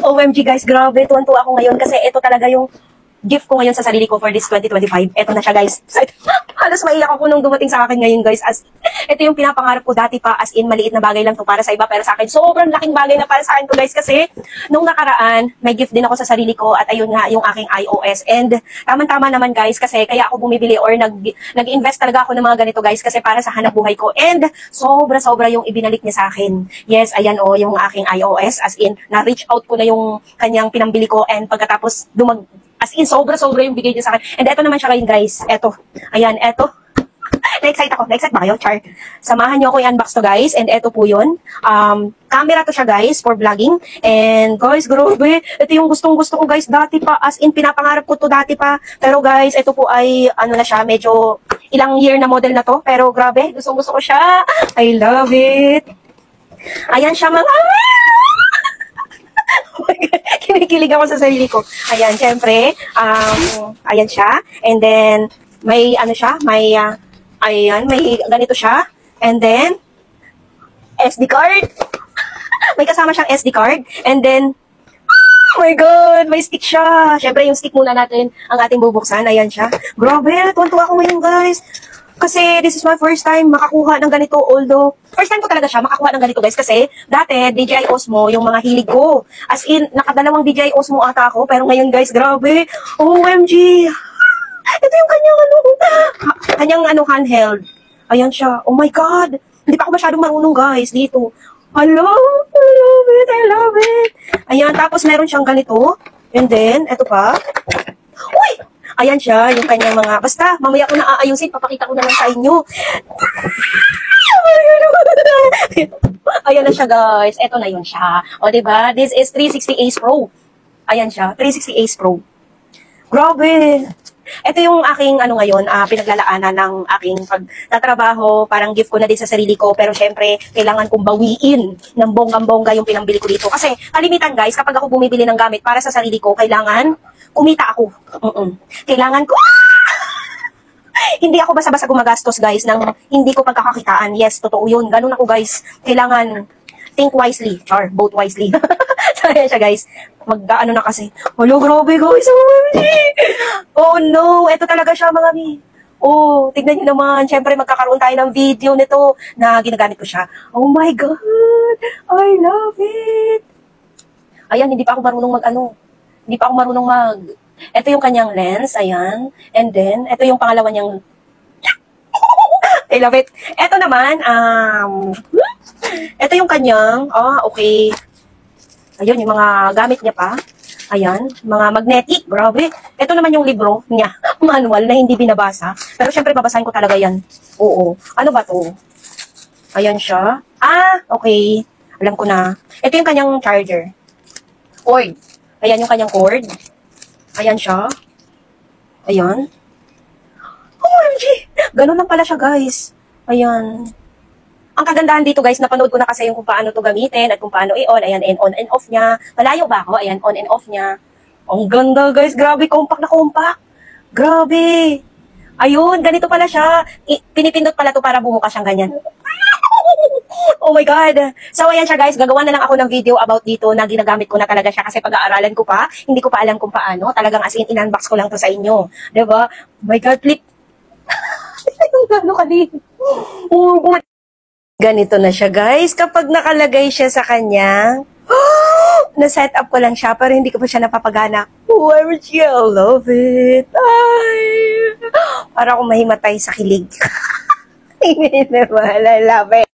OMG guys, grabe, tuwan-tuwa ako ngayon kasi ito talaga yung gift ko ngayon sa sarili ko for this 2025. Ito na siya guys. So, halos maiyak ako nung dumating sa akin ngayon guys. Ito yung pinapangarap ko dati pa, as in maliit na bagay lang to para sa iba, pero sa akin sobrang laking bagay na para sa akin to guys, kasi nung nakaraan may gift din ako sa sarili ko at ayun nga yung aking iOS, and tama-tama naman guys kasi kaya ako bumibili or nag-invest talaga ako ng mga ganito guys kasi para sa hanap buhay ko, and sobra-sobra yung ibinalik niya sa akin. Yes, ayan o yung aking iOS, as in na-reach out ko na yung kanyang pinambili ko, and pagkatapos as in, sobra-sobra yung bigay niya sa akin. And eto naman siya ngayon, guys. Eto. Ayan, eto. Na-excite ako. Na-excite ba kayo? Char. Samahan niyo ako i-unbox to, guys. And eto po yun. Camera to siya, guys, for vlogging. And, guys, grabe. Ito yung gustong-gusto ko, guys. Dati pa. As in, pinapangarap ko to dati pa. Pero, guys, ito po ay, ano na siya, medyo ilang year na model na to. Pero, grabe. Gustong-gusto ko siya. I love it. Ayan siya, mga... Oh my God, kinikilig ako sa sarili ko. Ayan, syempre, ayan siya. And then, may ano siya, ayan, may ganito siya. And then, SD card. May kasama siyang SD card. And then, oh my God, may stick siya. Syempre, yung stick muna natin ang ating bubuksan. Ayan siya. Grabe, tuwan-tuwa ako ngayon, guys. Kasi this is my first time makakuha ng ganito, although first time ko talaga siya makakuha ng ganito guys, kasi dati DJI Osmo yung mga hilig ko. As in, nakadalawang DJI Osmo ata ako, pero ngayon guys, grabe, OMG. Ito yung kanyang handheld. Ayan siya. Oh my God. Hindi pa ako masyadong marunong guys dito. Hello, I love it, I love it. Ayan, tapos meron siyang ganito. And then, eto pa. Uy! Ayan siya, yung kanyang mga, basta, mamaya ko na aayusin, papakita ko na lang sa inyo. Ayan na siya, guys. Ito na yun siya. O, diba? This is 360 Ace Pro. Ayan siya, 360 Ace Pro. Grabe. Ito yung aking, ngayon, pinaglalaanan ng aking pagtatrabaho. Parang gift ko na din sa sarili ko. Pero, syempre, kailangan kong bawiin ng bonggang-bongga yung pinambili ko dito. Kasi, kalimitan, guys, kapag ako bumibili ng gamit para sa sarili ko, kailangan kumita ako. Kailangan ko, hindi ako basta-basta gumagastos, guys, ng hindi ko pagkakakitaan. Yes, totoo yun. Ganun ako, guys. Kailangan think wisely. Or vote wisely. So, yan siya, guys. Mag-ano na kasi. Hello, grabe, guys. OMG! Oh, no. Ito talaga siya, mga mi. Oh, tignan nyo naman. Siyempre, magkakaroon tayo ng video nito na ginagamit ko siya. Oh my God! I love it! Ayan, hindi pa ako marunong Hindi pa ako marunong Ito yung kanyang lens, ayan. And then, ito yung pangalawa niyang... I love it. Ito naman, ito yung kanyang, okay. Ayun, yung mga gamit niya pa. Ayan, mga magnetic, grabe. Ito naman yung libro niya, manual na hindi binabasa. Pero syempre, babasahin ko talaga yan. Oo. Ano ba to? Ayan siya. Okay. Alam ko na. Ito yung kanyang charger. Cord. Ayan yung kanyang cord. Ayan siya. Ayan. OMG! Ganun lang pala siya, guys. Ayan. Ang kagandahan dito, guys, napanood ko na kasi yung kung paano to gamitin at kung paano i-on. Ayan, and on and off niya. Malayo ba ako? Ayan, on and off niya. Ang ganda, guys. Grabe, compact na compact. Grabe. Ayun, ganito pala siya. Pinipindot pala to para bumuka siyang ganyan. Oh my God. So, ayan siya, guys. Gagawa na lang ako ng video about dito na ginagamit ko na talaga siya kasi pag-aaralan ko pa, hindi ko pa alam kung paano. Talagang as in, in-unbox ko lang to sa inyo. Diba? Oh my God, flip. Ano ka din? Ganito na siya, guys. Kapag nakalagay siya sa kanya, na-set up ko lang siya, pero hindi ko pa siya napapagana. OMG, I love it. Ay, para akong mahimatay sa kilig. I love it.